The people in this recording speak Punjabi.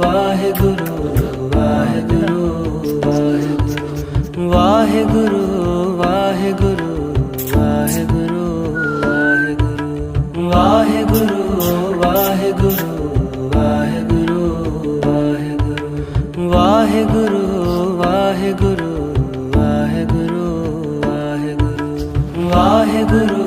ਵਾਹਿਗੁਰੂ ਵਾਹਿਗੁਰੂ ਵਾਹਿਗੁਰੂ ਵਾਹਿਗੁਰੂ ਵਾਹਿਗੁਰੂ ਵਾਹਿਗੁਰੂ ਵਾਹਿਗੁਰੂ ਵਾਹਿਗੁਰੂ ਵਾਹਿਗੁਰੂ ਵਾਹਿਗੁਰੂ ਵਾਹਿਗੁਰੂ ਵਾਹਿਗੁਰੂ ਵਾਹਿਗੁਰੂ